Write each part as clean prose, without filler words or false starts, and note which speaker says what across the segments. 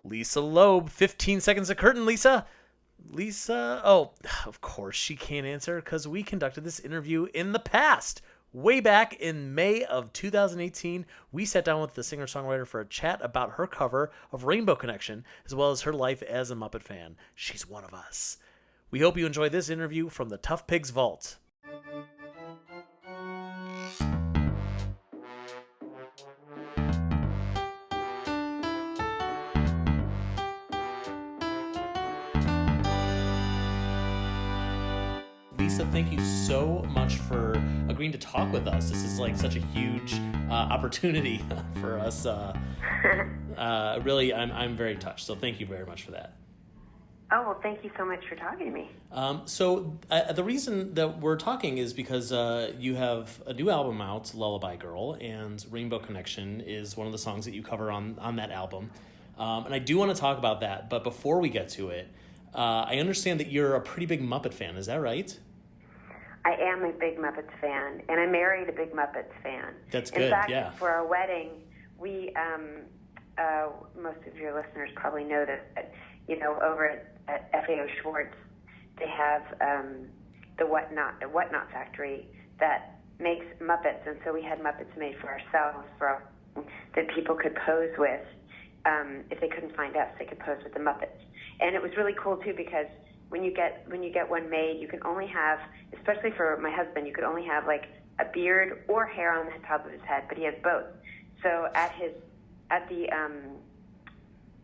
Speaker 1: Lisa Loeb, 15 seconds of curtain, Lisa. Lisa, oh, of course she can't answer because we conducted this interview in the past. Way back in May of 2018, we sat down with the singer-songwriter for a chat about her cover of Rainbow Connection, as well as her life as a Muppet fan. She's one of us. We hope you enjoy this interview from the Tough Pigs Vault. Lisa, thank you so much for agreeing to talk with us. This is like such a huge opportunity for us. Really, I'm very touched. So thank you very much for that.
Speaker 2: Oh, well, thank you so much for talking to me.
Speaker 1: The reason that we're talking is because you have a new album out, Lullaby Girl, and Rainbow Connection is one of the songs that you cover on that album. And I do want to talk about that, but before we get to it, I understand that you're a pretty big Muppet fan. Is that right?
Speaker 2: I am a big Muppets fan, and I married a big Muppets fan.
Speaker 1: That's good,
Speaker 2: In fact,
Speaker 1: yeah.
Speaker 2: for our wedding, we, most of your listeners probably know this, but, over at FAO Schwartz, they have the Whatnot factory that makes Muppets, and so we had Muppets made for ourselves that people could pose with. If they couldn't find us, they could pose with the Muppets. And it was really cool, too, because when you get one made, you can only have, especially for my husband, you could only have like a beard or hair on the top of his head, but he has both. So at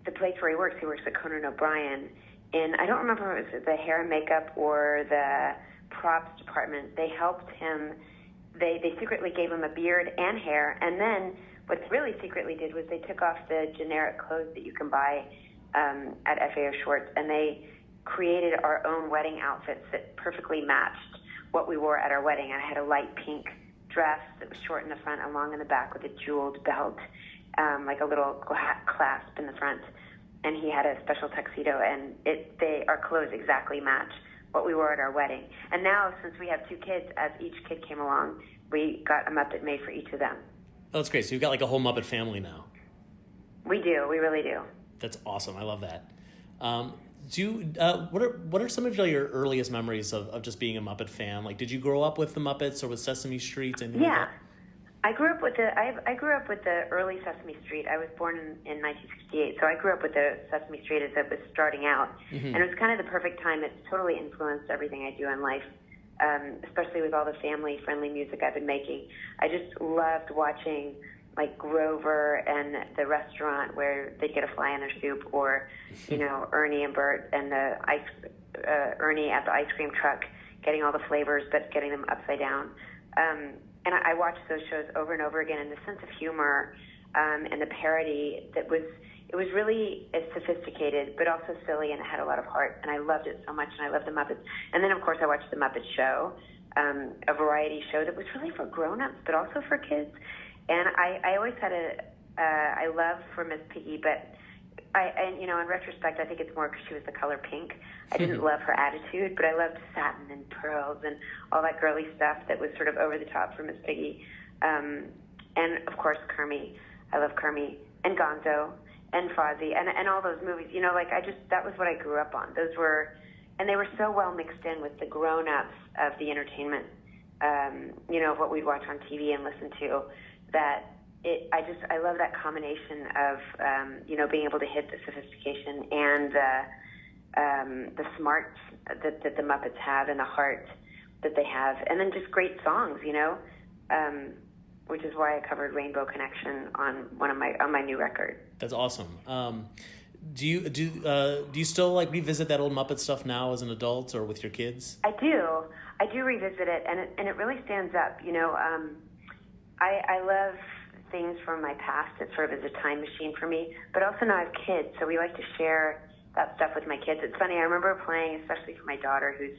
Speaker 2: the place where he works at Conan O'Brien, and I don't remember if it was the hair and makeup or the props department. They helped him. They secretly gave him a beard and hair, and then what they really secretly did was they took off the generic clothes that you can buy at FAO Schwartz, and they created our own wedding outfits that perfectly matched what we wore at our wedding. I had a light pink dress that was short in the front and long in the back with a jeweled belt, like a little clasp in the front. And he had a special tuxedo, and our clothes exactly match what we wore at our wedding. And now, since we have two kids, as each kid came along, we got a Muppet made for each of them.
Speaker 1: Oh, that's great. So you've got like a whole Muppet family now.
Speaker 2: We do. We really do.
Speaker 1: That's awesome. I love that. What are some of your earliest memories of just being a Muppet fan? Like, did you grow up with the Muppets or with Sesame Street? And
Speaker 2: yeah, I grew up with the early Sesame Street. I was born in 1968, so I grew up with the Sesame Street as it was starting out, and it was kind of the perfect time. It's totally influenced everything I do in life, especially with all the family-friendly music I've been making. I just loved watching like Grover and the restaurant where they'd get a fly in their soup, or Ernie and Bert and Ernie at the ice cream truck getting all the flavors but getting them upside down. And I watched those shows over and over again, and the sense of humor and the parody it was really sophisticated but also silly, and it had a lot of heart, and I loved it so much, and I loved the Muppets. And then of course I watched the Muppet Show, a variety show that was really for grown-ups but also for kids. And I always had a love for Miss Piggy, but in retrospect, I think it's more because she was the color pink. I didn't love her attitude, but I loved satin and pearls and all that girly stuff that was sort of over the top for Miss Piggy. And of course, Kermie. I love Kermie and Gonzo and Fozzie and all those movies. That was what I grew up on. And they were so well mixed in with the grown-ups of the entertainment, of what we'd watch on TV and listen to. That I love that combination of being able to hit the sophistication and the smarts that the Muppets have and the heart that they have, and then just great songs, which is why I covered Rainbow Connection on my new record.
Speaker 1: That's awesome. Do you still like revisit that old Muppet stuff now as an adult or with your kids?
Speaker 2: I do revisit it, and it really stands up. I love things from my past. It sort of is a time machine for me. But also now I have kids, so we like to share that stuff with my kids. It's funny. I remember playing, especially for my daughter, who's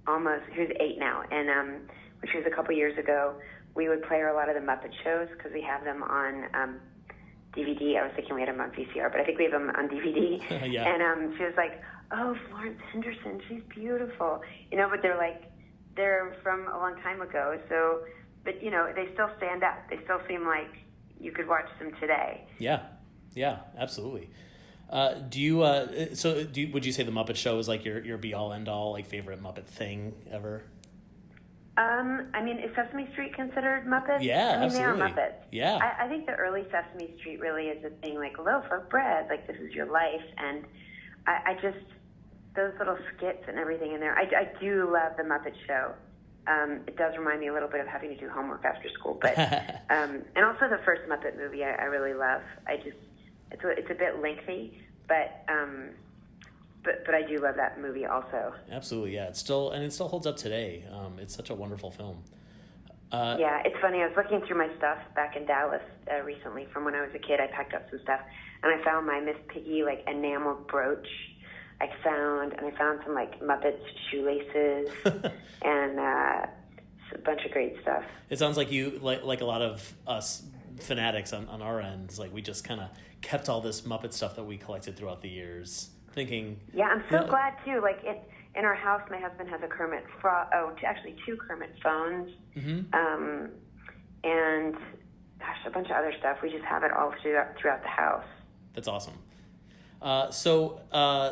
Speaker 2: 8 now, and when she was a couple years ago, we would play her a lot of the Muppet shows because we have them on DVD. I was thinking we had them on VCR, but I think we have them on DVD.
Speaker 1: Yeah.
Speaker 2: And she was like, "Oh, Florence Henderson, she's beautiful," But they're from a long time ago, so. But, they still stand up. They still seem like you could watch them today.
Speaker 1: Yeah, absolutely. Do you would you say the Muppet Show is like your be all end all like favorite Muppet thing ever?
Speaker 2: I mean, is Sesame Street considered Muppets?
Speaker 1: Yeah,
Speaker 2: I mean,
Speaker 1: absolutely.
Speaker 2: they are Muppets.
Speaker 1: Yeah.
Speaker 2: I think the early Sesame Street really is a thing, like loaf of bread, like this is your life, and I just those little skits and everything in there. I do love the Muppet Show. It does remind me a little bit of having to do homework after school, but and also the first Muppet movie I really love. It's a bit lengthy, but I do love that movie also.
Speaker 1: Absolutely, yeah. It still holds up today. It's such a wonderful film.
Speaker 2: Yeah, it's funny. I was looking through my stuff back in Dallas recently from when I was a kid. I packed up some stuff, and I found my Miss Piggy like enameled brooch. I found some like Muppets shoelaces and a bunch of great stuff.
Speaker 1: It sounds like you like a lot of us fanatics on our end. It's like we just kind of kept all this Muppet stuff that we collected throughout the years. Thinking,
Speaker 2: yeah, I'm so glad too. Like in our house, my husband has a Kermit actually two Kermit phones, and gosh, a bunch of other stuff. We just have it all throughout the house.
Speaker 1: That's awesome. So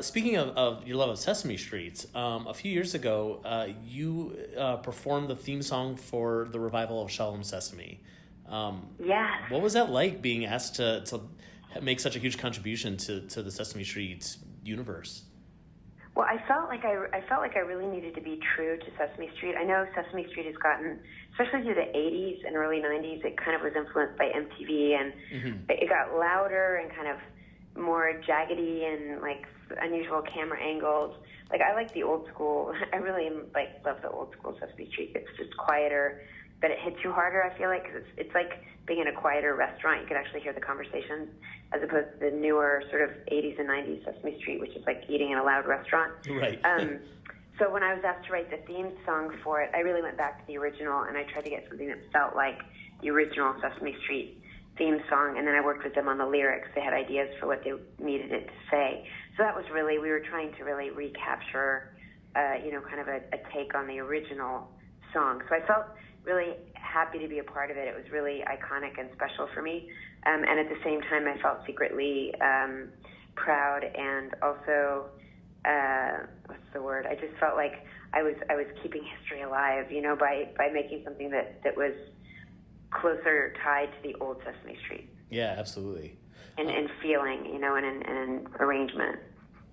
Speaker 1: speaking of your love of Sesame Street, a few years ago, you performed the theme song for the revival of Shalom Sesame.
Speaker 2: Yes.
Speaker 1: What was that like, being asked to make such a huge contribution to the Sesame Street universe?
Speaker 2: Well, I felt like I really needed to be true to Sesame Street. I know Sesame Street has gotten, especially through the 80s and early 90s, it kind of was influenced by MTV, and it got louder and kind of more jaggedy and like unusual camera angles. Like I like the old school. I really love the old school Sesame Street. It's just quieter, but it hits you harder. I feel like, because it's like being in a quieter restaurant. You can actually hear the conversations, as opposed to the newer sort of 80s and 90s Sesame Street, which is like eating in a loud restaurant.
Speaker 1: Right.
Speaker 2: So when I was asked to write the theme song for it, I really went back to the original, and I tried to get something that felt like the original Sesame Street theme song, and then I worked with them on the lyrics. They had ideas for what they needed it to say. So that was really, we were trying to really recapture, kind of a take on the original song. So I felt really happy to be a part of it. It was really iconic and special for me. And at the same time, I felt secretly proud, and also, what's the word? I just felt like I was keeping history alive, by making something that was closer tied to the old Sesame Street.
Speaker 1: Yeah, absolutely.
Speaker 2: And feeling, and arrangement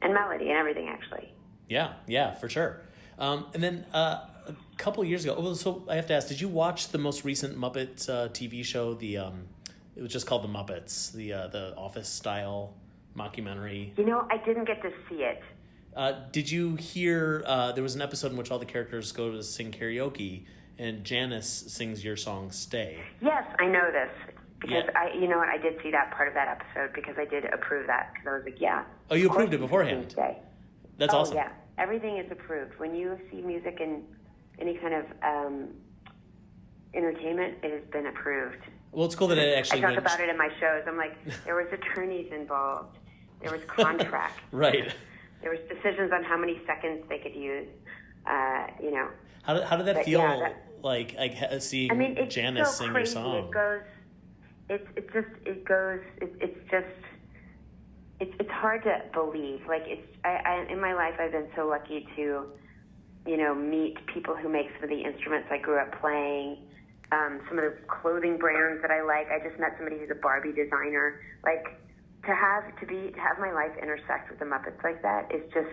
Speaker 2: and melody and everything, actually.
Speaker 1: Yeah, for sure. And then a couple of years ago, so I have to ask, did you watch the most recent Muppet TV show? It was just called The Muppets, the Office style mockumentary.
Speaker 2: I didn't get to see it.
Speaker 1: Did you hear there was an episode in which all the characters go to sing karaoke, and Janice sings your song "Stay"?
Speaker 2: Yes, I know this because
Speaker 1: Yeah.
Speaker 2: I did see that part of that episode, because I did approve that, because I was like, yeah.
Speaker 1: Oh, you approved it beforehand.
Speaker 2: Stay.
Speaker 1: That's awesome.
Speaker 2: Yeah, everything is approved. When you see music in any kind of entertainment, it has been approved.
Speaker 1: Well, it's cool that it actually
Speaker 2: I talk about it in my shows. I'm like, there was attorneys involved. There was contracts.
Speaker 1: Right.
Speaker 2: There was decisions on how many seconds they could use.
Speaker 1: How did that feel?
Speaker 2: Yeah,
Speaker 1: like seeing
Speaker 2: it's
Speaker 1: Janice
Speaker 2: so
Speaker 1: sing
Speaker 2: crazy.
Speaker 1: your song?
Speaker 2: It's hard to believe. Like I in my life, I've been so lucky to, meet people who make some of the instruments I grew up playing. Some of the clothing brands that I like. I just met somebody who's a Barbie designer. Like to have my life intersect with the Muppets like that is just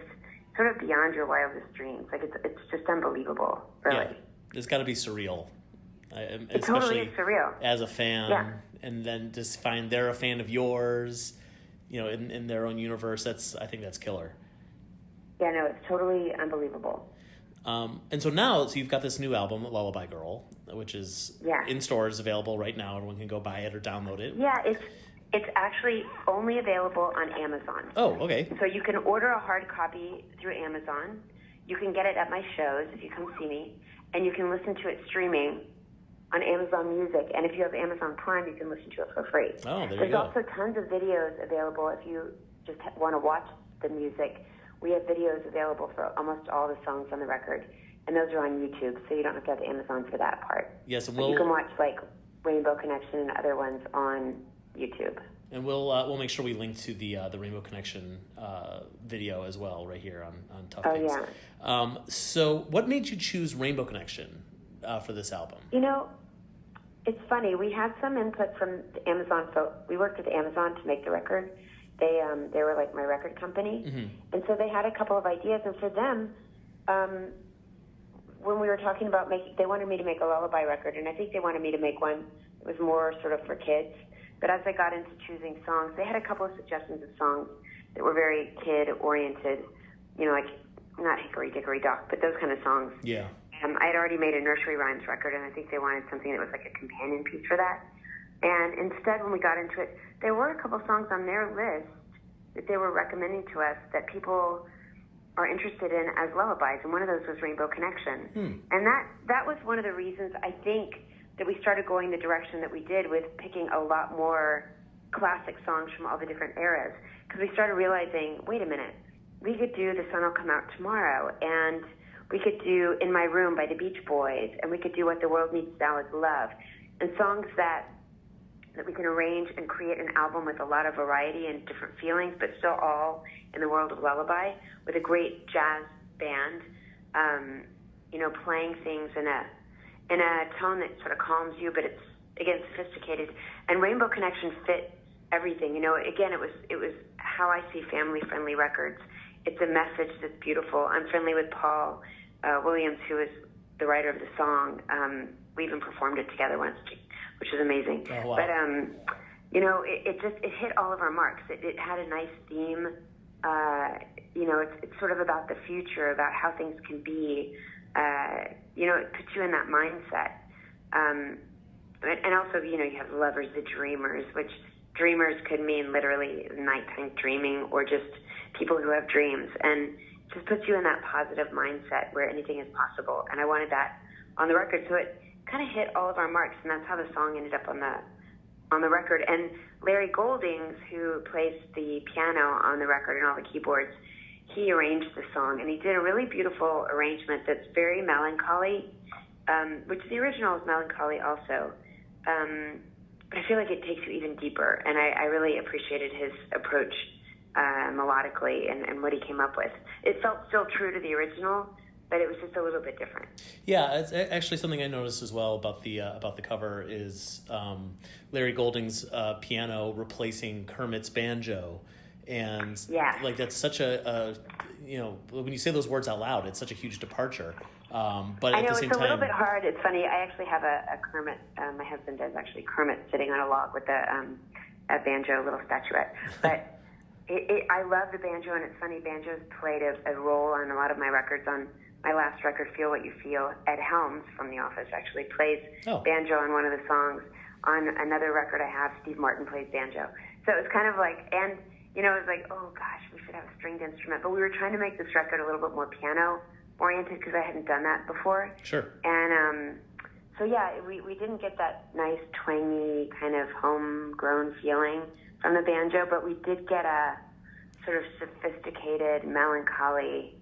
Speaker 2: sort of beyond your wildest dreams. Like it's just unbelievable, really.
Speaker 1: Yeah, it's got to be surreal.
Speaker 2: It totally is surreal.
Speaker 1: As a fan,
Speaker 2: yeah.
Speaker 1: And then just find they're a fan of yours, in their own universe. I think that's killer.
Speaker 2: Yeah, no, it's totally unbelievable.
Speaker 1: And so now, you've got this new album, Lullaby Girl, which is in stores, available right now. Everyone can go buy it or download it.
Speaker 2: Yeah, it's actually only available on Amazon.
Speaker 1: Oh, okay.
Speaker 2: So you can order a hard copy through Amazon. You can get it at my shows if you come see me, and you can listen to it streaming on Amazon Music. And if you have Amazon Prime, you can listen to it for free.
Speaker 1: Oh, there you
Speaker 2: There's
Speaker 1: go.
Speaker 2: also tons of videos available if you just want to watch the music. We have videos available for almost all the songs on the record, and those are on YouTube, so you don't have to have Amazon for that part.
Speaker 1: Yes, and
Speaker 2: you can watch like Rainbow Connection and other ones on YouTube.
Speaker 1: And we'll make sure we link to the Rainbow Connection video as well right here on Tough Things.
Speaker 2: Yeah.
Speaker 1: So what made you choose Rainbow Connection for this album?
Speaker 2: It's funny. We had some input from the Amazon. So we worked with Amazon to make the record. They were like my record company, and so they had a couple of ideas. And for them, when we were talking about they wanted me to make a lullaby record, and I think they wanted me to make one that was more sort of for kids. But as I got into choosing songs, they had a couple of suggestions of songs that were very kid-oriented, like not Hickory Dickory Dock, but those kind of songs.
Speaker 1: Yeah.
Speaker 2: I had already made a nursery rhymes record, and I think they wanted something that was like a companion piece for that. And instead, when we got into it, there were a couple songs on their list that they were recommending to us that people are interested in as lullabies, and one of those was Rainbow Connection. And that was one of the reasons I think that we started going the direction that we did with picking a lot more classic songs from all the different eras, because we started realizing, wait a minute, we could do The Sun Will Come Out Tomorrow, and we could do In My Room by the Beach Boys, and we could do What the World Needs Now Is Love, and songs that we can arrange and create an album with a lot of variety and different feelings, but still all in the world of lullaby, with a great jazz band, playing things in a tone that sort of calms you, but it's, again, sophisticated. And Rainbow Connection fit everything. Again, it was how I see family-friendly records. It's a message that's beautiful. I'm friendly with Paul Williams, who is the writer of the song. We even performed it together once, which is amazing.
Speaker 1: Oh, wow.
Speaker 2: But, it hit all of our marks. It had a nice theme. It's sort of about the future, about how things can be. It puts you in that mindset. And also, you have lovers, the dreamers, which dreamers could mean literally nighttime dreaming or just people who have dreams. And it just puts you in that positive mindset where anything is possible. And I wanted that on the record. So it kind of hit all of our marks, and that's how the song ended up on the record. And Larry Goldings, who plays the piano on the record and all the keyboards, he arranged the song, and he did a really beautiful arrangement that's very melancholy, which the original is melancholy also. But I feel like it takes you even deeper, and I really appreciated his approach melodically and what he came up with. It felt still true to the original, but it was just a little bit different.
Speaker 1: Yeah, it's actually something I noticed as well about the cover is Larry Golding's piano replacing Kermit's banjo, and like that's such a when you say those words out loud, it's such a huge departure. But
Speaker 2: I know
Speaker 1: at the same
Speaker 2: it's a little
Speaker 1: time,
Speaker 2: bit hard. It's funny. I actually have a Kermit. My husband does actually Kermit sitting on a log with a banjo, little statuette, but. I love the banjo, and it's funny, banjo's played a role on a lot of my records. On my last record, Feel What You Feel, Ed Helms from The Office actually plays banjo on one of the songs. On another record I have, Steve Martin plays banjo. So it was kind of like, and, it was like, oh gosh, we should have a stringed instrument. But we were trying to make this record a little bit more piano-oriented because I hadn't done that before.
Speaker 1: Sure.
Speaker 2: And so, yeah, we didn't get that nice, twangy, kind of homegrown feeling from the banjo, but we did get a sort of sophisticated, melancholy,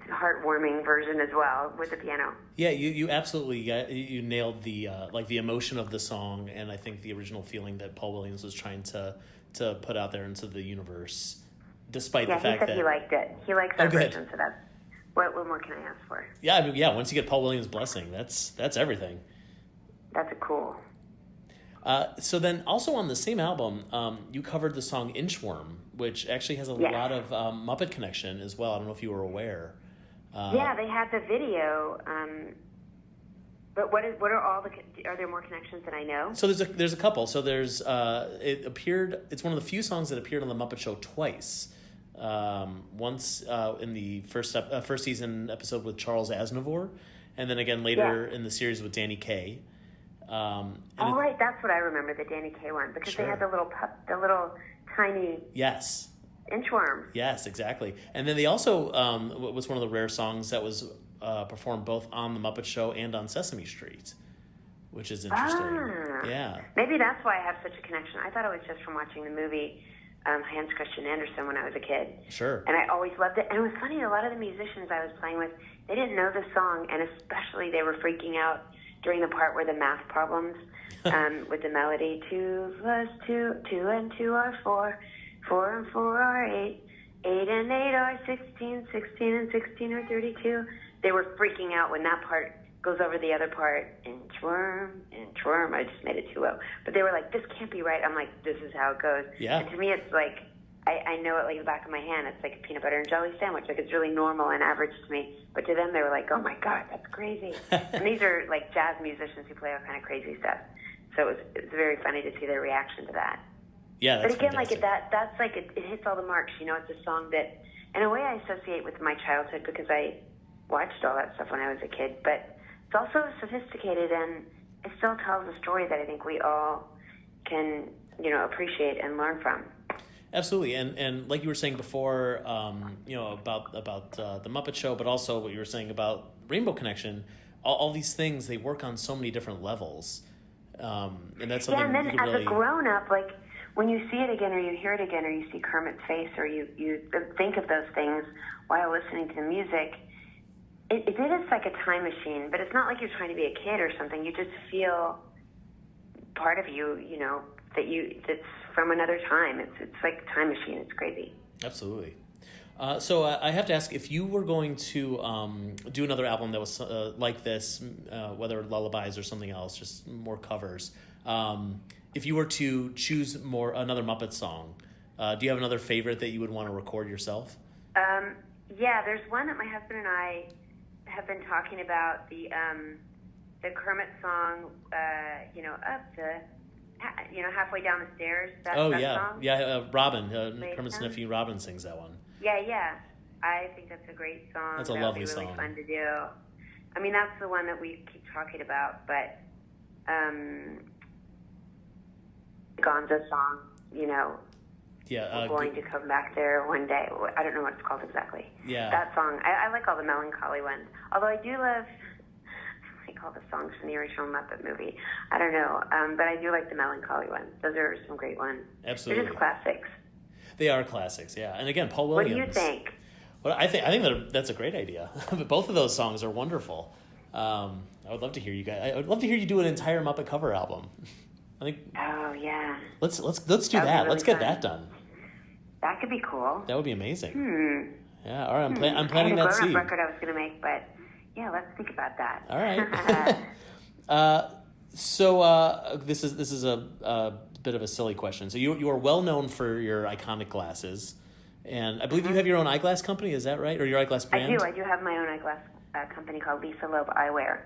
Speaker 2: heartwarming version as well with the piano.
Speaker 1: Yeah, you absolutely you nailed the the emotion of the song, and I think the original feeling that Paul Williams was trying to put out there into the universe, despite the fact that
Speaker 2: he liked it. He likes our version, so that's what more can I ask for?
Speaker 1: Yeah, once you get Paul Williams' blessing, that's everything.
Speaker 2: That's cool.
Speaker 1: So then, also on the same album, you covered the song Inchworm, which actually has a lot of Muppet connection as well. I don't know if you were aware.
Speaker 2: Yeah, they had the video. But what are all the? Are there more connections that I know? So
Speaker 1: there's a couple. So there's it's one of the few songs that appeared on the Muppet Show twice. Once in the first season episode with Charles Aznavour, and then again later in the series with Danny Kaye.
Speaker 2: Right, that's what I remember, the Danny Kaye one, because they had the little tiny inchworm.
Speaker 1: Yes, exactly. And then they also was one of the rare songs that was performed both on the Muppet Show and on Sesame Street, which is interesting. Yeah,
Speaker 2: maybe that's why I have such a connection. I thought it was just from watching the movie Hans Christian Andersen when I was a kid.
Speaker 1: Sure.
Speaker 2: And I always loved it. And it was funny, a lot of the musicians I was playing with, they didn't know the song, and especially they were freaking out during the part where the math problems with the melody, 2 plus 2, 2 and 2 are 4, 4 and 4 are 8, 8 and 8 are 16, 16 and 16 are 32. They were freaking out when that part goes over the other part, inchworm. I just made it too low. But they were like, this can't be right. I'm like, this is how it goes.
Speaker 1: Yeah.
Speaker 2: And to me, it's like, I know it like the back of my hand. It's like a peanut butter and jelly sandwich. Like, it's really normal and average to me. But to them, they were like, oh my God, that's crazy. And these are like jazz musicians who play all kind of crazy stuff. So it was very funny to see their reaction to that.
Speaker 1: Yeah, that's
Speaker 2: But again,
Speaker 1: fantastic.
Speaker 2: like that's like it hits all the marks. You know, it's a song that, in a way, I associate with my childhood because I watched all that stuff when I was a kid. But it's also sophisticated, and it still tells a story that I think we all can, you know, appreciate and learn from.
Speaker 1: Absolutely, and like you were saying before, you know, about the Muppet Show, but also what you were saying about Rainbow Connection, all these things, they work on so many different levels, and that's something.
Speaker 2: Yeah, and then
Speaker 1: you can
Speaker 2: as
Speaker 1: really...
Speaker 2: a grown up, like when you see it again, or you hear it again, or you see Kermit's face, or you think of those things while listening to the music, it is like a time machine. But it's not like you're trying to be a kid or something. You just feel part of you, you know, that's from another time. It's like a time machine. It's crazy.
Speaker 1: Absolutely. So I have to ask, if you were going to do another album that was like this, whether lullabies or something else, just more covers, if you were to choose another Muppet song, do you have another favorite that you would want to record yourself?
Speaker 2: Yeah, there's one that my husband and I have been talking about, the Kermit song, you know, halfway down the stairs. That song.
Speaker 1: Yeah, Robin, Kermit's nephew Robin sings that one.
Speaker 2: Yeah. I think that's a great song.
Speaker 1: That's a
Speaker 2: that
Speaker 1: lovely
Speaker 2: would be really
Speaker 1: song.
Speaker 2: fun to do. I mean, that's the one that we keep talking about, but Gonzo's song, you know,
Speaker 1: Yeah,
Speaker 2: we're going to come back there one day. I don't know what it's called exactly.
Speaker 1: Yeah.
Speaker 2: That song, I like all the melancholy ones. Although I do love, I like all the songs from the original Muppet movie. I don't know, but I do like the melancholy ones. Those are some great ones.
Speaker 1: Absolutely.
Speaker 2: They're just classics.
Speaker 1: They are classics, yeah. And again, Paul Williams.
Speaker 2: What do you think?
Speaker 1: Well, I think that's a great idea. Both of those songs are wonderful. I would love to hear you guys. I would love to hear you do an entire Muppet cover album. I think.
Speaker 2: Oh yeah.
Speaker 1: Let's do that.
Speaker 2: Really
Speaker 1: Let's get
Speaker 2: fun.
Speaker 1: that done.
Speaker 2: That could be cool.
Speaker 1: That would be amazing. Yeah. All right. I'm planting
Speaker 2: I had
Speaker 1: that
Speaker 2: a
Speaker 1: seed.
Speaker 2: grown-up record I was going to make, but yeah, let's think about that.
Speaker 1: All right. So this is a bit of a silly question. So you are well known for your iconic glasses, and I believe you have your own eyeglass company. Is that right, or your eyeglass brand?
Speaker 2: I do have my own eyeglass company called Loeb Eyewear,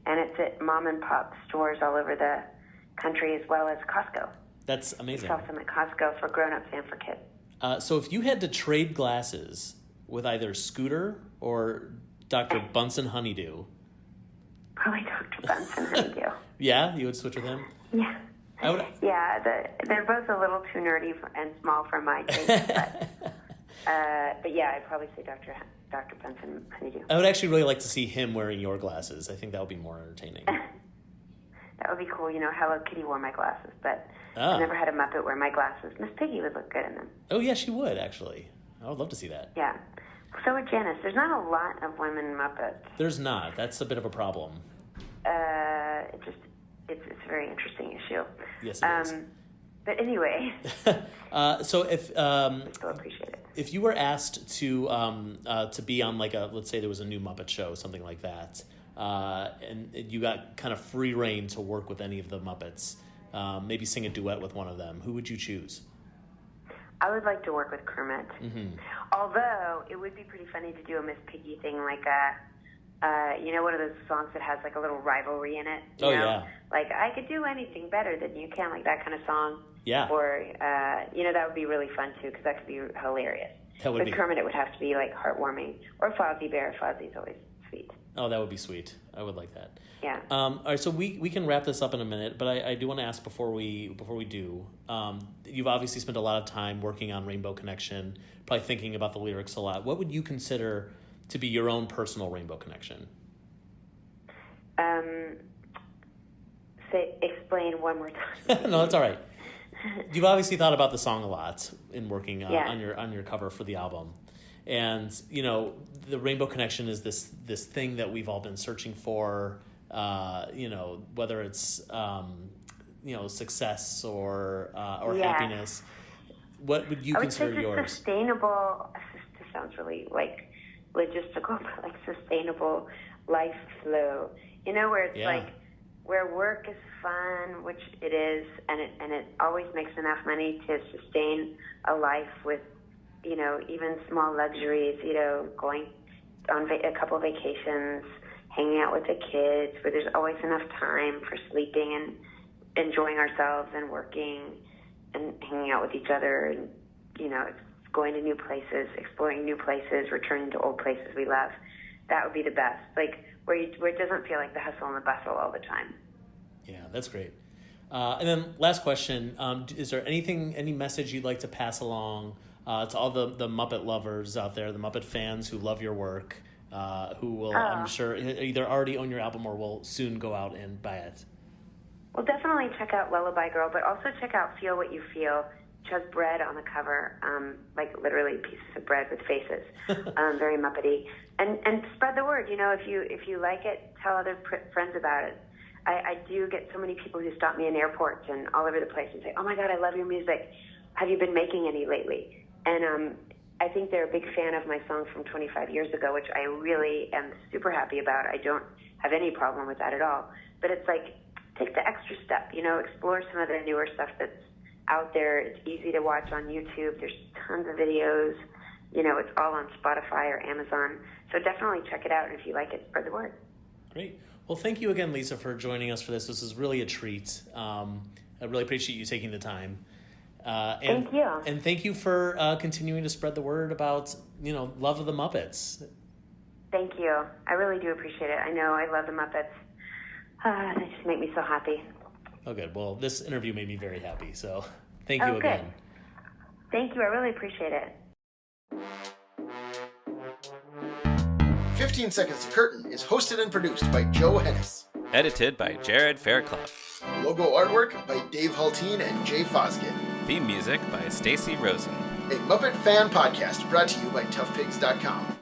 Speaker 2: and it's at mom and pop stores all over the country as well as Costco.
Speaker 1: That's amazing.
Speaker 2: We sell some at Costco for grown-ups and for kids.
Speaker 1: So if you had to trade glasses with either Scooter or Dr. Bunsen Honeydew,
Speaker 2: probably Dr. Bunsen Honeydew.
Speaker 1: Yeah, you would switch with him.
Speaker 2: Yeah.
Speaker 1: I would.
Speaker 2: Yeah, they're both a little too nerdy and small for my taste, but yeah, I'd probably say Dr. Bunsen Honeydew.
Speaker 1: I would actually really like to see him wearing your glasses. I think that would be more entertaining.
Speaker 2: That would be cool. You know, Hello Kitty wore my glasses, but I never had a Muppet wear my glasses. Miss Piggy would look good in them.
Speaker 1: Oh, yeah, she would, actually. I would love to see that.
Speaker 2: Yeah. So would Janice. There's not a lot of women Muppets.
Speaker 1: There's not. That's a bit of a problem.
Speaker 2: It's a very interesting issue.
Speaker 1: Yes, it is.
Speaker 2: But anyway.
Speaker 1: So if
Speaker 2: I still appreciate it.
Speaker 1: if you were asked to be on, like, let's say there was a new Muppet show, something like that, and you got kind of free reign to work with any of the Muppets, maybe sing a duet with one of them, who would you choose?
Speaker 2: I would like to work with Kermit.
Speaker 1: Mm-hmm.
Speaker 2: Although it would be pretty funny to do a Miss Piggy thing, like one of those songs that has like a little rivalry in it. You know?
Speaker 1: Yeah.
Speaker 2: Like, I could do anything better than you can, like that kind of song.
Speaker 1: Yeah.
Speaker 2: Or that would be really fun too, because that could be hilarious. With Kermit, it would have to be like heartwarming, or Fozzie Bear. Fozzie's always sweet.
Speaker 1: Oh, that would be sweet. I would like that.
Speaker 2: Yeah.
Speaker 1: All right, so we can wrap this up in a minute, but I do want to ask before we do. You've obviously spent a lot of time working on Rainbow Connection, probably thinking about the lyrics a lot. What would you consider to be your own personal Rainbow Connection?
Speaker 2: Explain one more time.
Speaker 1: No, that's all right. You've obviously thought about the song a lot in working
Speaker 2: Yeah.
Speaker 1: on your cover for the album. And, the Rainbow Connection is this thing that we've all been searching for, whether it's success or
Speaker 2: Yeah.
Speaker 1: happiness. What would you
Speaker 2: I would
Speaker 1: consider
Speaker 2: say just
Speaker 1: yours?
Speaker 2: sustainable. This sounds really like logistical, but like sustainable life flow. Where it's like where work is fun, which it is, and it always makes enough money to sustain a life with, even small luxuries. Going on a couple of vacations, hanging out with the kids, where there's always enough time for sleeping and enjoying ourselves and working and hanging out with each other and, going to new places, exploring new places, returning to old places we love. That would be the best. Like where it doesn't feel like the hustle and the bustle all the time.
Speaker 1: Yeah, that's great. And then last question, is there any message you'd like to pass along to all the Muppet lovers out there, the Muppet fans who love your work, who will, I'm sure, either already own your album or will soon go out and buy it?
Speaker 2: Well, definitely check out Lullaby Girl, but also check out Feel What You Feel, which has bread on the cover, like literally pieces of bread with faces, very Muppety. And spread the word. If you like it, tell other friends about it. I do get so many people who stop me in airports and all over the place and say, "Oh my God, I love your music. Have you been making any lately?" And I think they're a big fan of my song from 25 years ago, which I really am super happy about. I don't have any problem with that at all. But it's like, take the extra step, explore some of the newer stuff that's out there. It's easy to watch on YouTube. There's tons of videos. It's all on Spotify or Amazon. So definitely check it out. And if you like it, spread the word.
Speaker 1: Great. Well, thank you again, Lisa, for joining us for this. This is really a treat. I really appreciate you taking the time.
Speaker 2: Thank you.
Speaker 1: And thank you for continuing to spread the word about, love of the Muppets.
Speaker 2: Thank you. I really do appreciate it. I know I love the Muppets. They just make me so happy.
Speaker 1: Oh, good. Well, this interview made me very happy, so thank you again.
Speaker 2: Good. Thank you. I really appreciate it.
Speaker 3: 15 Seconds to Curtain is hosted and produced by Joe Hennis.
Speaker 4: Edited by Jared Fairclough.
Speaker 3: Logo artwork by Dave Haltine and Jay Fosgit.
Speaker 4: Theme music by Stacy Rosen.
Speaker 3: A Muppet fan podcast brought to you by toughpigs.com.